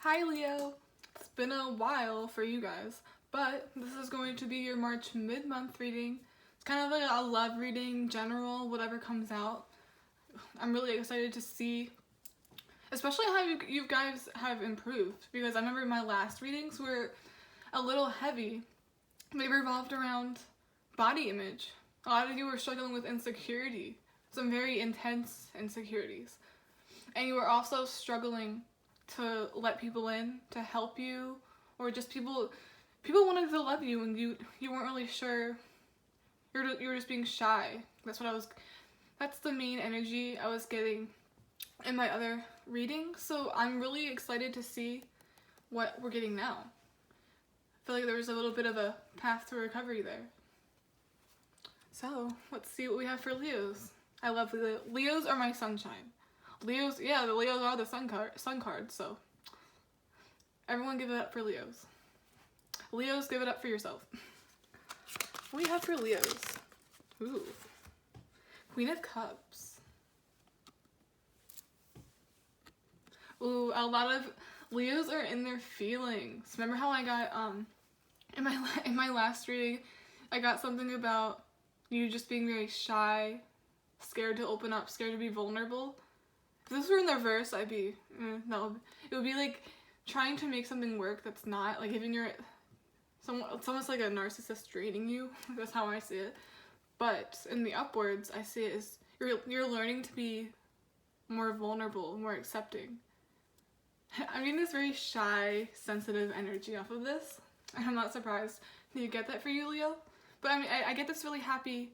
Hi Leo! It's been a while for you guys, but this is going to be your March mid-month reading. It's kind of like a love reading, general, whatever comes out. I'm really excited to see, especially how you guys have improved, because I remember my last readings were a little heavy. They revolved around body image. A lot of you were struggling with insecurity, some very intense insecurities. And you were also struggling to let people in, to help you, or just people wanted to love you and you weren't really sure. You were just being shy. That's the main energy I was getting in my other reading. So I'm really excited to see what we're getting now. I feel like there was a little bit of a path to recovery there. So let's see what we have for Leos. I love Leo. Leos are my sunshine. Leos, yeah, the Leos are the sun cards, so everyone give it up for Leos. Leos, give it up for yourself. What do we have for Leos? Ooh. Queen of Cups. Ooh, a lot of Leos are in their feelings. Remember how I got, in my last reading, I got something about you just being very shy, scared to open up, scared to be vulnerable. If this were in the reverse, I'd be, no. It would be like trying to make something work that's not, like giving it's almost like a narcissist draining you. That's how I see it. But in the upwards, I see it as you're learning to be more vulnerable, more accepting. I'm getting this very shy, sensitive energy off of this. And I'm not surprised. Do you get that for you, Leo? But I mean, I get this really happy,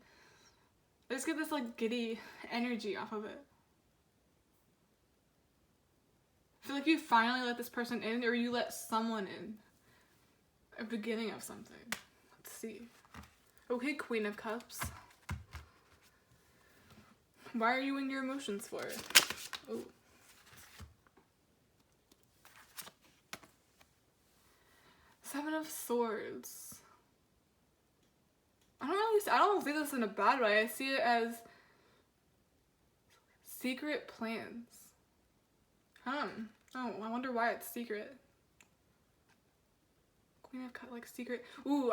I just get this like giddy energy off of it. I feel like you finally let this person in, or you let someone in. A beginning of something. Let's see. Okay, Queen of Cups. Why are you in your emotions for? Oh. Seven of Swords. I don't see this in a bad way. I see it as secret plans. Oh, I wonder why it's secret. Queen of Cups, like secret. Ooh,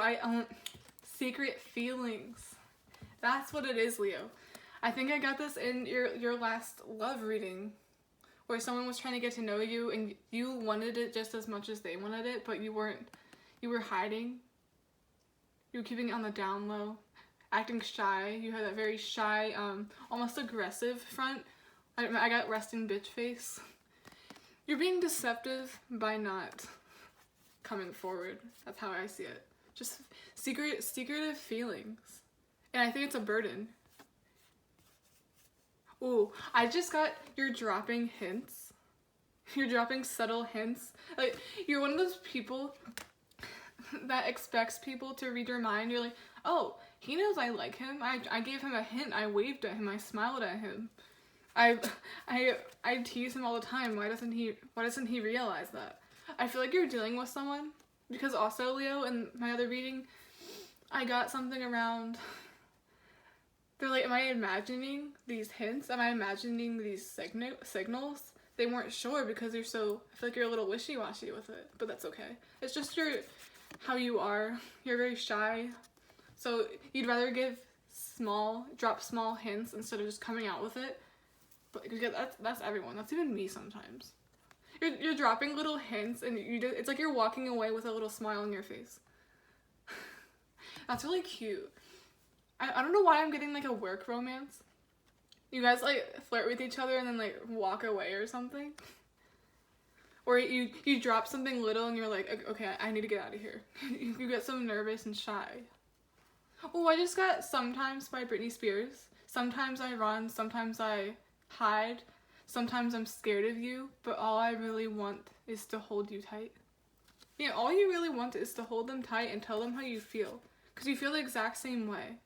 secret feelings. That's what it is, Leo. I think I got this in your last love reading, where someone was trying to get to know you and you wanted it just as much as they wanted it, but you were hiding. You were keeping it on the down low, acting shy. You had that very shy, almost aggressive front. I got resting bitch face. You're being deceptive by not coming forward. That's how I see it. Just secretive feelings. And I think it's a burden. Ooh, I just got, you're dropping hints. You're dropping subtle hints. Like, you're one of those people that expects people to read your mind. You're like, oh, he knows I like him. I gave him a hint. I waved at him. I smiled at him. I tease him all the time. Why doesn't he realize that? I feel like you're dealing with someone, because also, Leo, in my other reading, I got something around, they're like, am I imagining these hints? Am I imagining these signals? They weren't sure because I feel like you're a little wishy-washy with it, but that's okay. It's just how you are. You're very shy, so you'd rather drop small hints instead of just coming out with it. But that's everyone. That's even me sometimes. You're dropping little hints, and it's like you're walking away with a little smile on your face. That's really cute. I don't know why I'm getting like a work romance. You guys like flirt with each other and then like walk away or something. Or you drop something little and you're like, okay, I need to get out of here. You get so nervous and shy. Oh, I just got Sometimes by Britney Spears. Sometimes I run, sometimes I hide, sometimes I'm scared of you, but all I really want is to hold you tight. Yeah, all you really want is to hold them tight and tell them how you feel, because you feel the exact same way.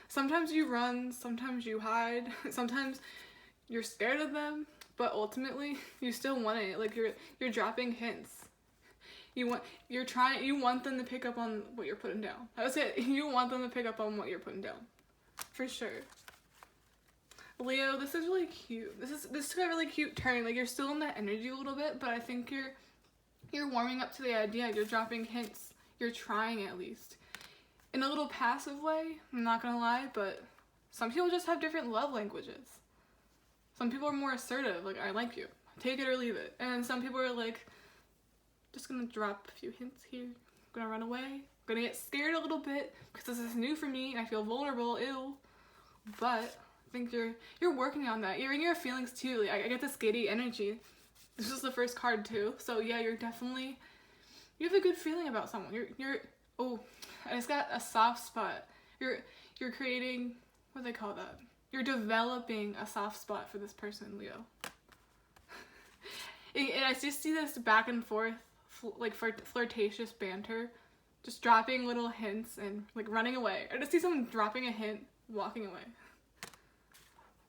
Sometimes you run, sometimes you hide, sometimes you're scared of them, but ultimately you still want it. Like you're dropping hints. You want them to pick up on what you're putting down. That's it. You want them to pick up on what you're putting down. For sure. Leo, this is really cute. This took a really cute turn. Like, you're still in that energy a little bit, but I think You're warming up to the idea, you're dropping hints, you're trying at least. In a little passive way, I'm not gonna lie, but some people just have different love languages. Some people are more assertive, like, I like you, take it or leave it. And some people are like, just gonna drop a few hints here, gonna run away, gonna get scared a little bit, because this is new for me, and I feel vulnerable, ew. But I think you're working on that. You're in your feelings too. Like, I get this giddy energy. This is the first card too. So yeah, you have a good feeling about someone. Oh, I just got a soft spot. You're creating, what do they call that? You're developing a soft spot for this person, Leo. And I just see this back and forth, like flirtatious banter, just dropping little hints and like running away. I just see someone dropping a hint, walking away.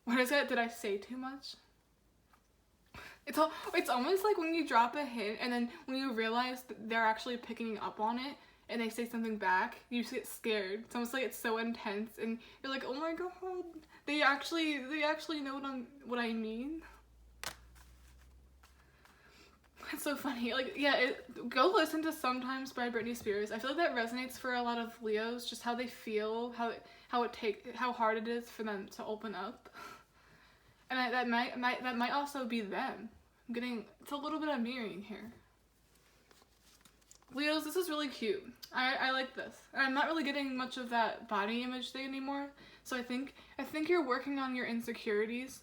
What is that? Did I say too much? It's almost like when you drop a hint and then when you realize that they're actually picking up on it and they say something back, you get scared. It's almost like it's so intense and you're like, oh my god, they actually know what I mean. It's so funny. Like, yeah, go listen to Sometimes by Britney Spears. I feel like that resonates for a lot of Leos, just how they feel, how hard it is for them to open up. And that might also be them. It's a little bit of mirroring here. Leos, this is really cute. I like this. And I'm not really getting much of that body image thing anymore. So I think you're working on your insecurities.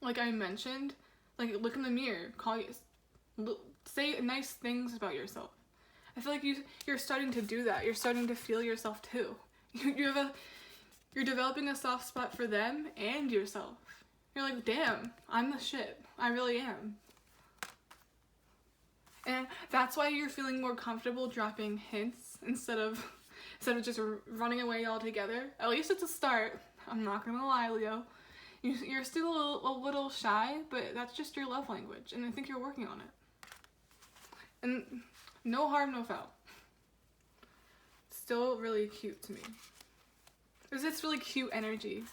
Like I mentioned, like look in the mirror, say nice things about yourself. I feel like you're starting to do that. You're starting to feel yourself too. You're developing a soft spot for them and yourself. You're like, damn, I'm the shit. I really am. And that's why you're feeling more comfortable dropping hints instead of just running away altogether. At least it's a start. I'm not gonna lie, Leo. You're still a little shy, but that's just your love language, and I think you're working on it. And no harm, no foul. Still really cute to me. There's this really cute energy.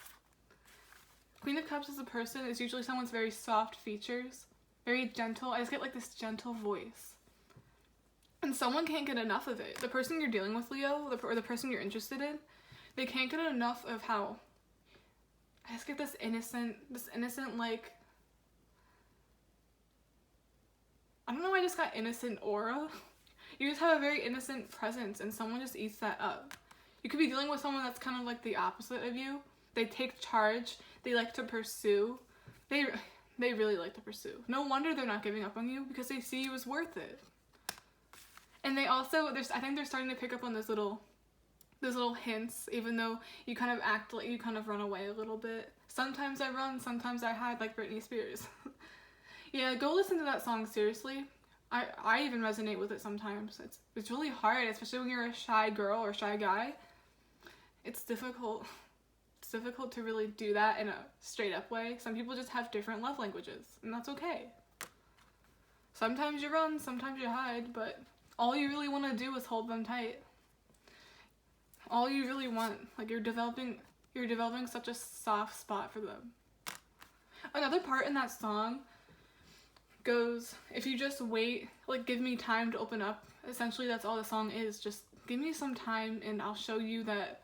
Queen of Cups as a person is usually someone's very soft features, very gentle. I just get like this gentle voice. And someone can't get enough of it. The person you're dealing with, Leo, or the person you're interested in, they can't get enough of how, I just get this innocent like, I don't know why I just got innocent aura. You just have a very innocent presence and someone just eats that up. You could be dealing with someone that's kind of like the opposite of you. They take charge. They like to pursue. They really like to pursue. No wonder they're not giving up on you because they see you as worth it. And they also, I think they're starting to pick up on those little hints, even though you kind of act like you kind of run away a little bit. Sometimes I run, sometimes I hide, like Britney Spears. Yeah, go listen to that song, seriously. I even resonate with it sometimes. It's really hard, especially when you're a shy girl or shy guy. It's difficult. It's difficult to really do that in a straight up way. Some people just have different love languages, and that's okay. Sometimes you run, sometimes you hide, but all you really want to do is hold them tight. All you really want, like you're developing such a soft spot for them. Another part in that song goes, if you just wait, like give me time to open up. Essentially that's all the song is, just give me some time and I'll show you that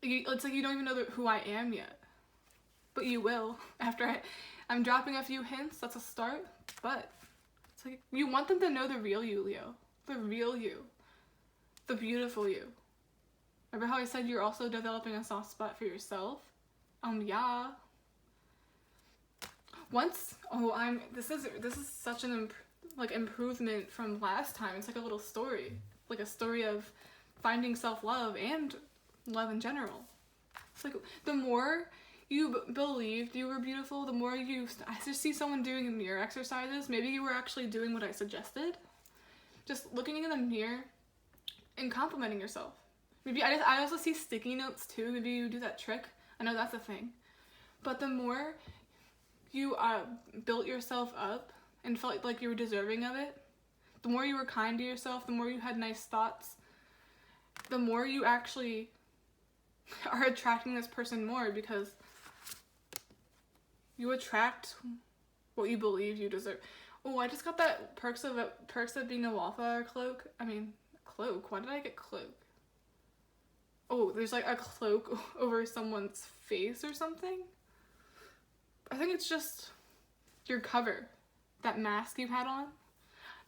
it's like you don't even know who I am yet, but you will after I'm dropping a few hints. That's a start, but it's like you want them to know the real you, Leo, the real you, the beautiful you. Remember how I said you're also developing a soft spot for yourself? Yeah. This is such an improvement from last time. It's like a little story, like a story of finding self-love and love in general. It's like the more you believed you were beautiful, the more I just see someone doing mirror exercises. Maybe you were actually doing what I suggested. Just looking in the mirror and complimenting yourself. Maybe I also see sticky notes too. Maybe you do that trick. I know that's a thing. But the more you built yourself up and felt like you were deserving of it, the more you were kind to yourself, the more you had nice thoughts, the more you actually are attracting this person more, because you attract what you believe you deserve. Oh, I just got that perks of being a wallflower cloak. I mean, cloak. Why did I get cloak? Oh, there's like a cloak over someone's face or something. I think it's just your cover, that mask you had on.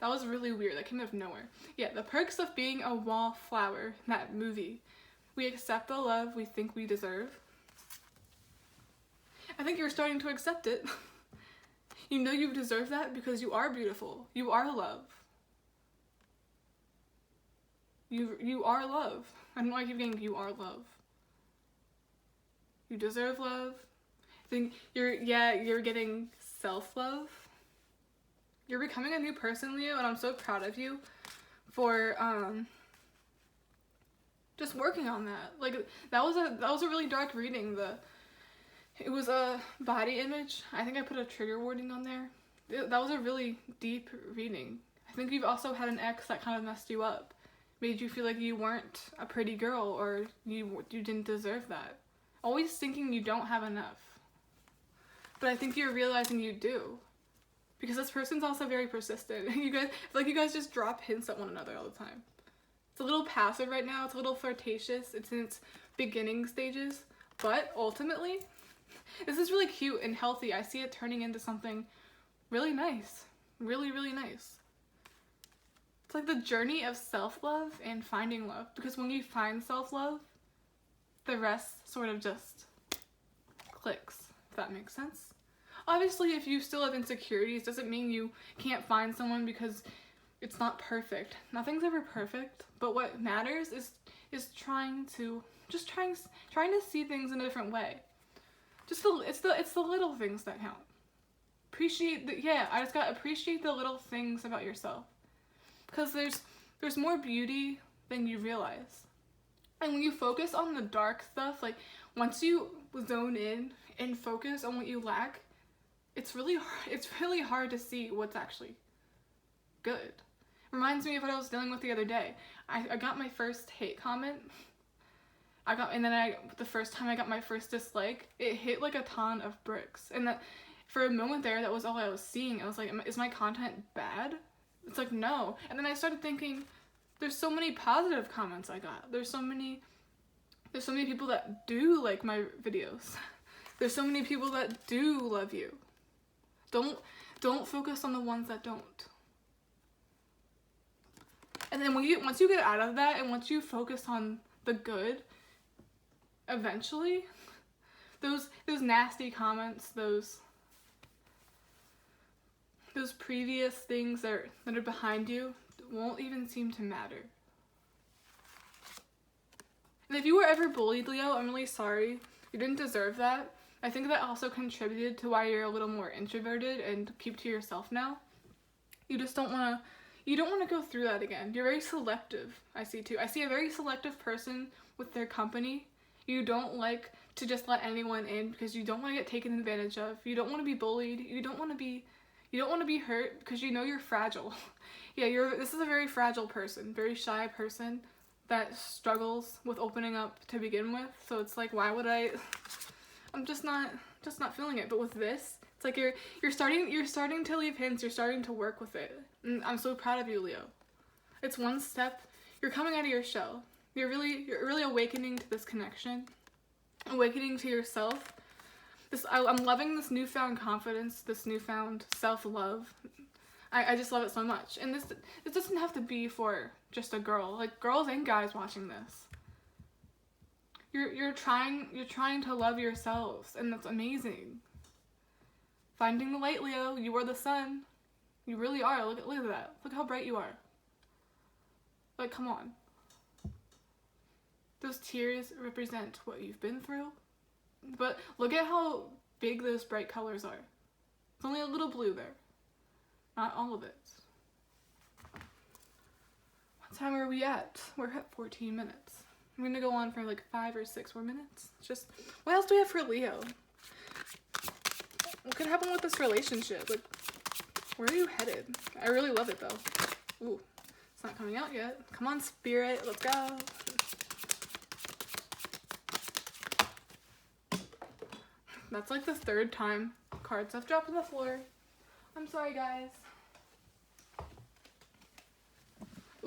That was really weird. That came out of nowhere. Yeah, the perks of being a wallflower. That movie. We accept the love we think we deserve. I think you're starting to accept it. You know you deserve that because you are beautiful. You are love. You are love. I don't know why I keep getting you are love. You deserve love. I think you're getting self-love. You're becoming a new person, Leo, and I'm so proud of you for just working on that. Like that was a really dark reading. It was a body image. I think I put a trigger warning on there. That was a really deep reading. I think you've also had an ex that kind of messed you up. Made you feel like you weren't a pretty girl or you didn't deserve that. Always thinking you don't have enough. But I think you're realizing you do. Because this person's also very persistent. You guys just drop hints at one another all the time. It's a little passive right now. It's a little flirtatious. It's in its beginning stages. But ultimately, this is really cute and healthy. I see it turning into something really nice. Really, really nice. It's like the journey of self-love and finding love. Because when you find self-love, the rest sort of just clicks, if that makes sense. Obviously, if you still have insecurities, doesn't mean you can't find someone because it's not perfect. Nothing's ever perfect, but what matters is trying to see things in a different way. It's the little things that count. Appreciate the little things about yourself. Because there's more beauty than you realize. And when you focus on the dark stuff, like once you zone in and focus on what you lack, it's really hard to see what's actually good. Reminds me of what I was dealing with the other day. I got my first hate comment. The first time I got my first dislike, it hit like a ton of bricks. And that for a moment there, that was all I was seeing. I was like, is my content bad? It's like, no. And then I started thinking, there's so many positive comments I got. There's so many people that do like my videos. There's so many people that do love you. Don't focus on the ones that don't. And then once you get out of that and once you focus on the good, eventually those nasty comments, those previous things that are behind you won't even seem to matter. And if you were ever bullied, Leo, I'm really sorry. You didn't deserve that. I think that also contributed to why you're a little more introverted and keep to yourself now. You just don't want to go through that again. You're very selective, I see too. I see a very selective person with their company. You don't like to just let anyone in because you don't want to get taken advantage of. You don't want to be bullied. You don't want to be hurt because you know you're fragile. Yeah, this is a very fragile person, very shy person that struggles with opening up to begin with. So it's like, why would I'm just not feeling it. But with this, it's like you're starting to leave hints, you're starting to work with it. And I'm so proud of you, Leo. It's one step. You're coming out of your shell. You're really awakening to this connection. Awakening to yourself. I'm loving this newfound confidence, this newfound self-love. I just love it so much. And this doesn't have to be for just a girl. Like girls and guys watching this. You're trying to love yourselves, and that's amazing. Finding the light, Leo. You are the sun. You really are. Look at that. Look how bright you are. Like, come on. Those tears represent what you've been through. But look at how big those bright colors are. It's only a little blue there. Not all of it. What time are we at? We're at 14 minutes. I'm gonna go on for like 5 or 6 more minutes. Just, what else do we have for Leo? What could happen with this relationship? Like, where are you headed? I really love it though. Ooh, it's not coming out yet. Come on, spirit, let's go. That's like the 3rd time cards have dropped on the floor. I'm sorry, guys.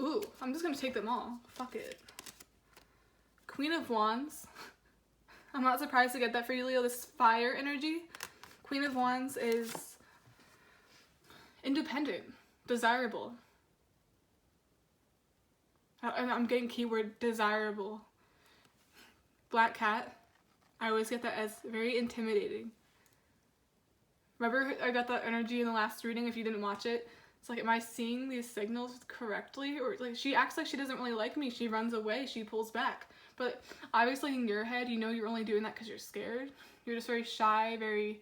Ooh, I'm just gonna take them all. Fuck it. Queen of Wands. I'm not surprised to get that for you, Leo. This is fire energy. Queen of Wands is independent, desirable. I'm getting keyword desirable. Black cat. I always get that as very intimidating. Remember I got that energy in the last reading if you didn't watch it? It's like, am I seeing these signals correctly? Or like she acts like she doesn't really like me. She runs away. She pulls back. But obviously in your head, you know you're only doing that because you're scared. You're just very shy, very,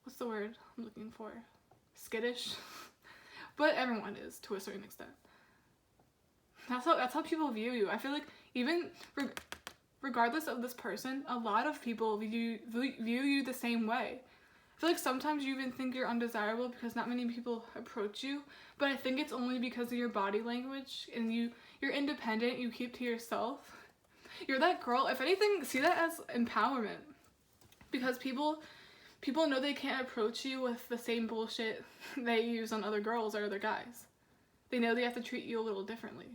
what's the word I'm looking for? Skittish. But everyone is to a certain extent. That's how people view you. I feel like even regardless of this person, a lot of people view you the same way. I feel like sometimes you even think you're undesirable because not many people approach you, but I think it's only because of your body language and you're independent, you keep to yourself. You're that girl, if anything, see that as empowerment. Because people know they can't approach you with the same bullshit they use on other girls or other guys. They know they have to treat you a little differently.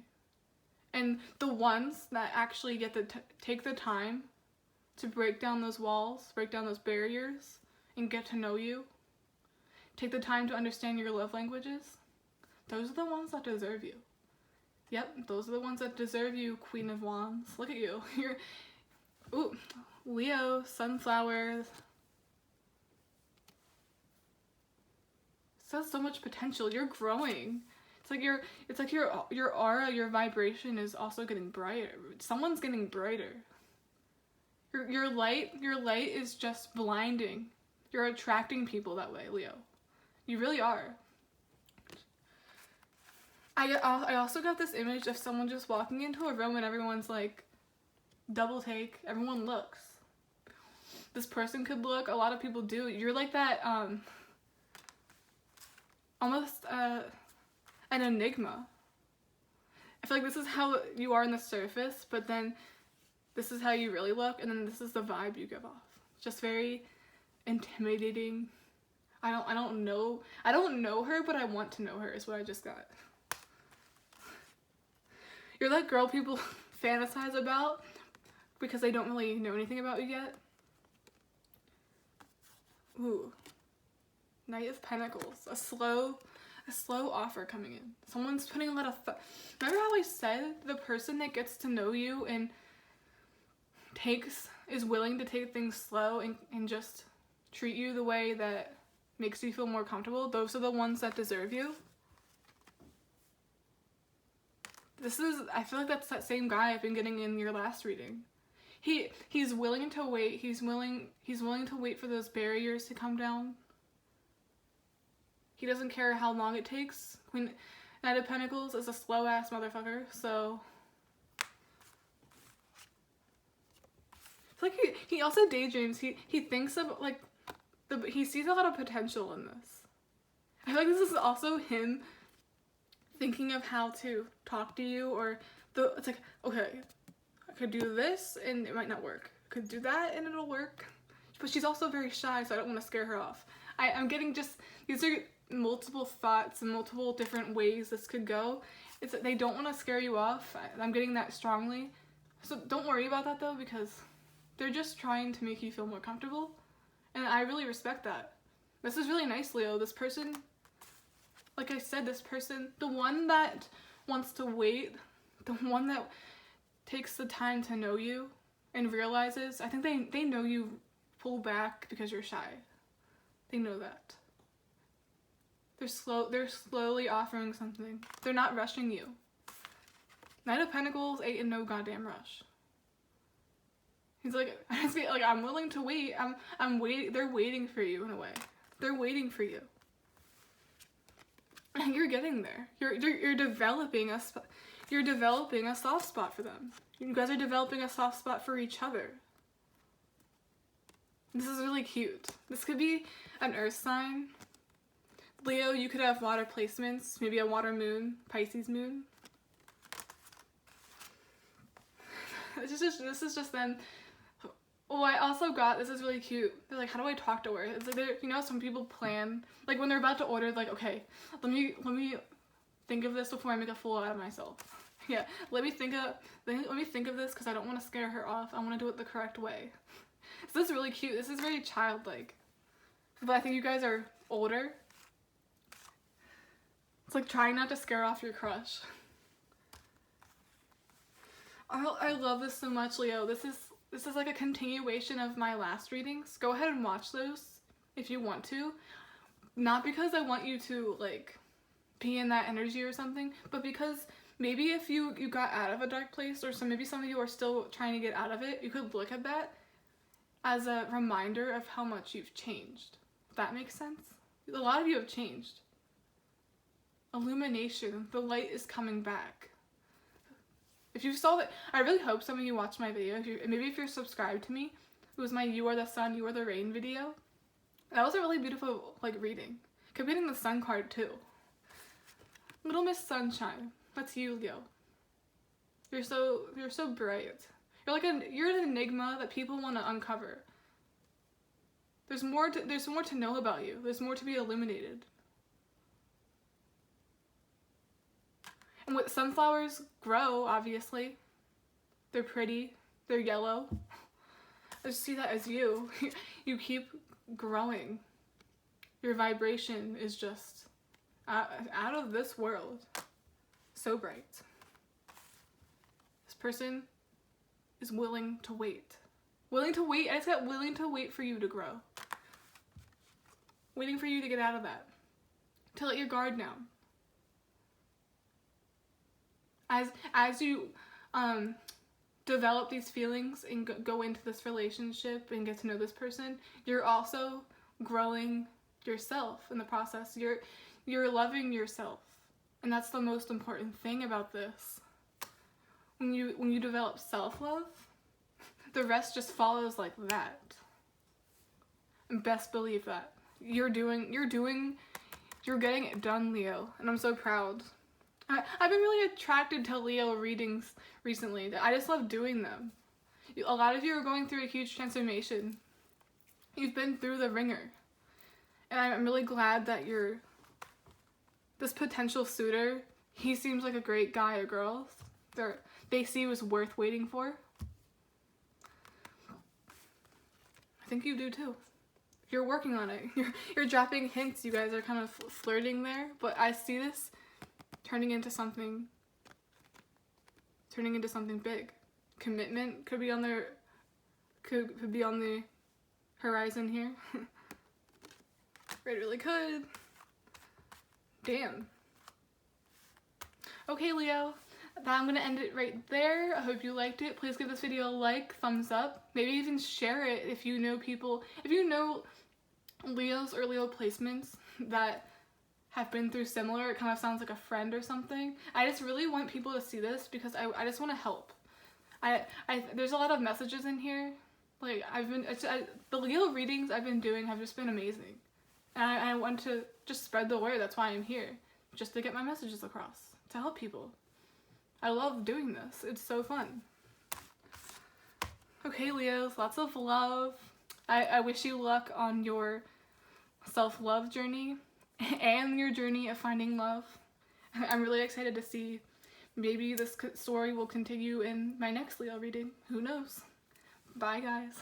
And the ones that actually get to take the time to break down those walls, break down those barriers, and get to know you, take the time to understand your love languages, those are the ones that deserve you. Yep, those are the ones that deserve you, Queen of Wands. Look at you. You're, ooh, Leo, sunflower. So so much potential. You're growing. It's like your aura, your vibration is also getting brighter. Someone's getting brighter. Your light is just blinding. You're attracting people that way, Leo. You really are. I also got this image of someone just walking into a room and everyone's like, double take. Everyone looks. This person could look. A lot of people do. You're like that, almost, an enigma. I feel like this is how you are on the surface, but then this is how you really look, and then this is the vibe you give off. Just very intimidating. I don't know her, but I want to know her is what I just got. You're that girl people fantasize about because they don't really know anything about you yet. Ooh. Knight of Pentacles. A slow offer coming in. Someone's putting a lot of remember how I said the person that gets to know you and is willing to take things slow and just treat you the way that makes you feel more comfortable? Those are the ones that deserve you. I feel like that's that same guy I've been getting in your last reading. He's willing to wait. He's willing to wait for those barriers to come down. He doesn't care how long it takes. Knight of Pentacles is a slow ass motherfucker, so it's like he also daydreams. He thinks of like he sees a lot of potential in this. I feel like this is also him thinking of how to talk to you, or it's like, okay, I could do this and it might not work. I could do that and it'll work. But she's also very shy, so I don't want to scare her off. I'm getting just, these are multiple thoughts and multiple different ways this could go. It's that they don't want to scare you off. I'm getting that strongly. So don't worry about that though, because they're just trying to make you feel more comfortable. And I really respect that. This is really nice, Leo. This person, like I said, this person, the one that wants to wait, the one that takes the time to know you and realizes, I think they know you pull back because you're shy. They know that. They're slowly offering something. They're not rushing you. Knight of Pentacles ain't in no goddamn rush. He's like, I'm willing to wait. I'm waiting. They're waiting for you in a way. They're waiting for you. And you're getting there. You're developing a soft spot for them. You guys are developing a soft spot for each other. This is really cute. This could be an earth sign. Leo, you could have water placements, maybe a water moon, Pisces moon. This is just them. Oh, I also got, this is really cute. They're like, how do I talk to her? It's like, some people plan, like when they're about to order, like, okay, let me think of this before I make a fool out of myself. Yeah, let me think of this because I don't want to scare her off. I want to do it the correct way. So this is really cute. This is very childlike. But I think you guys are older. It's like trying not to scare off your crush. I love this so much, Leo. This is like a continuation of my last readings. Go ahead and watch those if you want to. Not because I want you to like be in that energy or something, but because maybe if you got out of a dark place, or maybe some of you are still trying to get out of it, you could look at that as a reminder of how much you've changed. If that makes sense? A lot of you have changed. Illumination, the light is coming back. If you saw that, I really hope some of you watched my video. Maybe if you're subscribed to me, it was my You Are the Sun, You Are the Rain video. That was a really beautiful like reading. Kept getting the sun card too. Little Miss Sunshine. That's you, Leo. You're so bright. You're an enigma that people want to uncover. There's more to know about you. There's more to be illuminated. And what sunflowers grow, obviously. They're pretty. They're yellow. I just see that as you. You keep growing. Your vibration is just out of this world. So bright. This person is willing to wait. Willing to wait. I just got willing to wait for you to grow. Waiting for you to get out of that. To let your guard down. As you develop these feelings and go into this relationship and get to know this person, you're also growing yourself in the process. You're loving yourself. And that's the most important thing about this. When you develop self-love, the rest just follows like that. And best believe that. You're getting it done, Leo, and I'm so proud. I've been really attracted to Leo readings recently. I just love doing them. A lot of you are going through a huge transformation. You've been through the ringer. And I'm really glad that this potential suitor, he seems like a great guy or girl. They see was worth waiting for. I think you do too. You're working on it. You're dropping hints. You guys are kind of flirting there, but I see this turning into something big. Commitment could be on the horizon here. It really could. Damn. Okay, Leo. I'm gonna end it right there. I hope you liked it. Please give this video a like, thumbs up. Maybe even share it if you know Leos or Leo placements that have been through similar. It kind of sounds like a friend or something. I just really want people to see this because I just want to help. There's a lot of messages in here. Like the Leo readings I've been doing have just been amazing. And I want to just spread the word. That's why I'm here. Just to get my messages across. To help people. I love doing this. It's so fun. Okay, Leos. Lots of love. I wish you luck on your self-love journey. And your journey of finding love. I'm really excited to see. Maybe this story will continue in my next Leo reading. Who knows? Bye, guys.